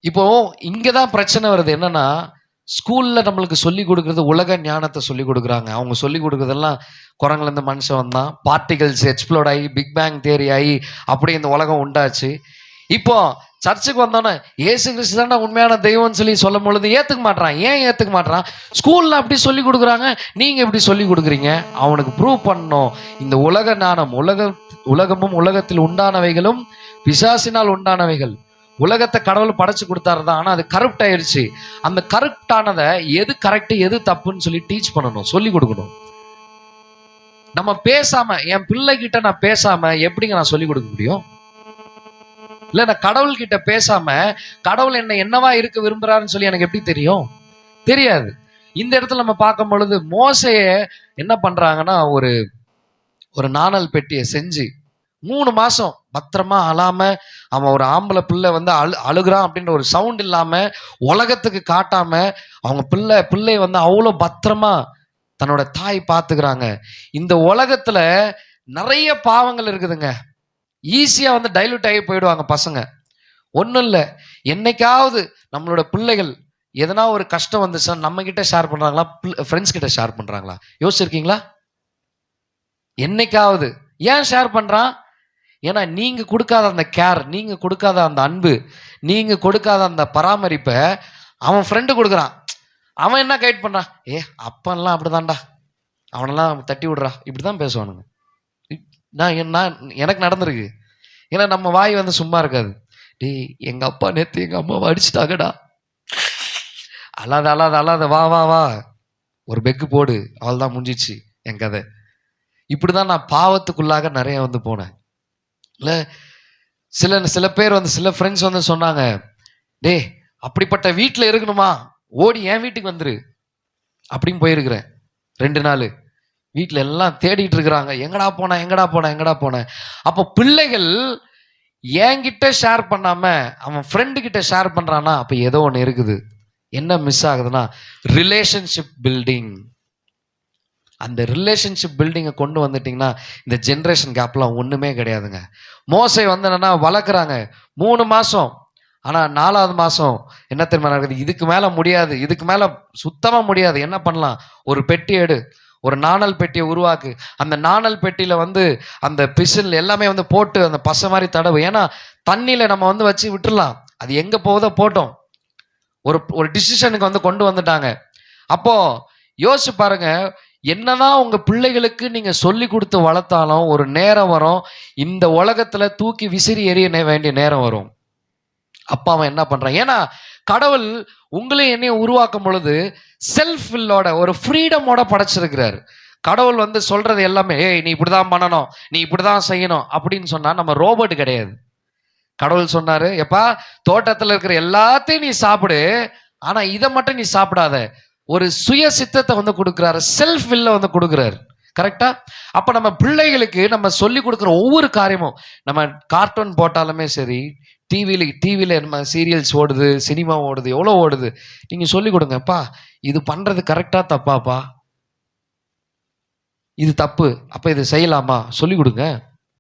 இப்போ இங்க தான் பிரச்சனை வருது. என்னன்னா, ஸ்கூல்ல நம்மளுக்கு சொல்லிக் குடுக்குறது உலக ஞானத்த சொல்லிக் குடுக்குறாங்க. அவங்க சொல்லிக் குடுக்குறதெல்லாம் குரங்குலேருந்து மனுஷன் வந்தான். பார்ட்டிகிள்ஸ் எக்ஸ்ப்ளோட் ஆயி, பிக் பேங் தியரி ஆயி, அப்படியே இந்த உலகம் உண்டாச்சு. இப்போ சர்ச்சுக்கு வந்தோன்னே, இயேசு கிறிஸ்து தான்டா உண்மையான தெய்வம்னு சொல்லி சொல்லும்பொழுது ஏத்துக்க மாட்றான். ஏன் ஏத்துக்க மாட்றான்? ஸ்கூல்ல அப்படி சொல்லிக் குடுக்குறாங்க, நீங்க எப்படி சொல்லிக் குடுக்குறீங்க? அவனுக்கு ப்ரூவ் பண்ணணும். இந்த உலக ஞானம், உலகமும் உலகத்தில் உண்டானவைகளும் பிசாசினால் உண்டானவைகள். உலகத்தை கடவுள் படைச்சு கொடுத்தாரு தான். ஆனா அது கரப்ட் ஆயிருச்சு. அந்த கரப்ட் ஆனதை எது கரெக்ட் எது தப்புன்னு சொல்லி டீச் பண்ணணும், சொல்லி கொடுக்கணும். நம்ம பேசாம, என் பிள்ளை கிட்ட நான் பேசாம எப்படிங்க நான் சொல்லி கொடுக்க முடியும்? இல்ல, நான் கடவுள் கிட்ட பேசாம கடவுள் என்ன என்னவா இருக்க விரும்புறாருன்னு சொல்லி எனக்கு எப்படி தெரியும்? தெரியாது. இந்த இடத்துல நம்ம பார்க்கும் பொழுது மோசைய என்ன பண்றாங்கன்னா, ஒரு ஒரு நாணல் பெட்டியை செஞ்சு 3 மாசம் பத்திரமா அழாம, அவன் ஒரு ஆம்பளை பிள்ளை வந்து அழுகுறான் அப்படின்ற ஒரு சவுண்ட் இல்லாம, உலகத்துக்கு காட்டாம, அவங்க பிள்ளை வந்து அவ்வளோ பத்திரமா தன்னோட தாய் பார்த்துக்கிறாங்க. இந்த உலகத்துல நிறைய பாவங்கள் இருக்குதுங்க. ஈஸியா வந்து டைல்யூட் ஆகி போயிடுவாங்க பசங்க. ஒன்றும் இல்லை, என்னைக்காவது நம்மளோட பிள்ளைகள் எதனா ஒரு கஷ்டம் வந்துச்சுன்னா நம்ம கிட்ட ஷேர் பண்றாங்களா, ஃப்ரெண்ட்ஸ் கிட்ட ஷேர் பண்றாங்களா? யோசிச்சிருக்கீங்களா? என்னைக்காவது. ஏன் ஷேர் பண்றான்? ஏன்னா நீங்க கொடுக்காத அந்த கேர், நீங்க கொடுக்காத அந்த அன்பு, நீங்க கொடுக்காத அந்த பராமரிப்பை அவன் ஃப்ரெண்டு கொடுக்குறான். அவன் என்ன கைட் பண்றான்? அப்பெல்லாம் அப்படிதான்டா, அவனெல்லாம் தட்டி விடுறா, இப்படிதான் பேசுவானுங்க. நான் எனக்கு நடந்திருக்கு. ஏன்னா நம்ம வாய் வந்து சும்மா இருக்காது. டேய், எங்க அப்பா நேத்து எங்க அம்மாவை அடிச்சுட்டாங்கடா, அல்லாத அல்லாத அல்லாத, வா வா வா, ஒரு பெக்கு போடு, அவள் தான் முடிஞ்சிச்சு என் கதை. இப்படிதான் நான் பாவத்துக்குள்ளாக நிறைய வந்து போனேன். இல்லை, சில பேர் வந்து, சில ஃப்ரெண்ட்ஸ் வந்து சொன்னாங்க, டே அப்படிப்பட்ட வீட்டில் இருக்கணுமா, ஓடி என் வீட்டுக்கு வந்துரு அப்படின்னு போயிருக்கிறேன். 2 நாள் வீட்டில் எல்லாம் தேடிட்டு இருக்கிறாங்க, எங்கடா போன எங்கடா போன எங்கடா போன. அப்போ பிள்ளைகள் என்கிட்ட ஷேர் பண்ணாம அவன் ஃப்ரெண்டு கிட்ட ஷேர் பண்றான்னா, அப்ப ஏதோ ஒன்று இருக்குது. என்ன மிஸ் ஆகுதுன்னா, ரிலேஷன்ஷிப் பில்டிங். அந்த ரிலேஷன்ஷிப் பில்டிங்கை கொண்டு வந்துட்டீங்கன்னா இந்த ஜென்ரேஷன் கேப்லாம் ஒன்றுமே கிடையாதுங்க. மோசை வந்து என்னன்னா வளர்க்குறாங்க 3 மாதம். ஆனால் 4வது மாதம் என்ன தெரியுமா நடக்குது? இதுக்கு மேலே முடியாது, இதுக்கு மேலே சுத்தமாக முடியாது. என்ன பண்ணலாம்? ஒரு பெட்டி எடு, ஒரு நாணல் பெட்டியை உருவாக்கு. அந்த நாணல் பெட்டியில் வந்து அந்த பிசில் எல்லாமே வந்து போட்டு அந்த பசை மாதிரி தடவு. ஏன்னா தண்ணியில் நம்ம வந்து வச்சு விட்டுடலாம், அது எங்கே போகுதோ போட்டோம். ஒரு டிசிஷனுக்கு வந்து கொண்டு வந்துட்டாங்க. அப்போ யோசிச்சு பாருங்க, என்னதான் உங்க பிள்ளைகளுக்கு நீங்க சொல்லி கொடுத்து வளர்த்தாலும் ஒரு நேரம் வரும், இந்த உலகத்துல தூக்கி விசிறி எறிய வேண்டிய நேரம் வரும். அப்பா அவன் என்ன பண்றான்? ஏன்னா கடவுள் உங்களையும் என்னையும் உருவாக்கும் பொழுது செல்ஃப் வில்லோட, ஒரு ஃப்ரீடமோட படைச்சிருக்கிறார். கடவுள் வந்து சொல்றது எல்லாமே, நீ இப்படிதான் பண்ணணும், நீ இப்படிதான் செய்யணும் அப்படின்னு சொன்னா நம்ம ரோபோட் கிடையாது. கடவுள் சொன்னாரு, எப்பா தோட்டத்தில் இருக்கிற எல்லாத்தையும் நீ சாப்பிடு, ஆனா இதை மட்டும் நீ சாப்பிடாத. ஒரு சுய சித்தத்தை வந்து கொடுக்குறாரு, செல்ஃப் வில்ல வந்து கொடுக்குறாரு. கரெக்டா? அப்ப நம்ம பிள்ளைகளுக்கு நம்ம சொல்லி கொடுக்குற ஒவ்வொரு காரியமும், நம்ம கார்ட்டூன் போட்டாலுமே சரி, டிவியில நம்ம சீரியல்ஸ் ஓடுது, சினிமா ஓடுது, எவ்வளோ ஓடுது, நீங்க சொல்லி கொடுங்கப்பா, இது பண்றது கரெக்டா தப்பாப்பா, இது தப்பு, அப்ப இது செய்யலாமா, சொல்லி கொடுங்க.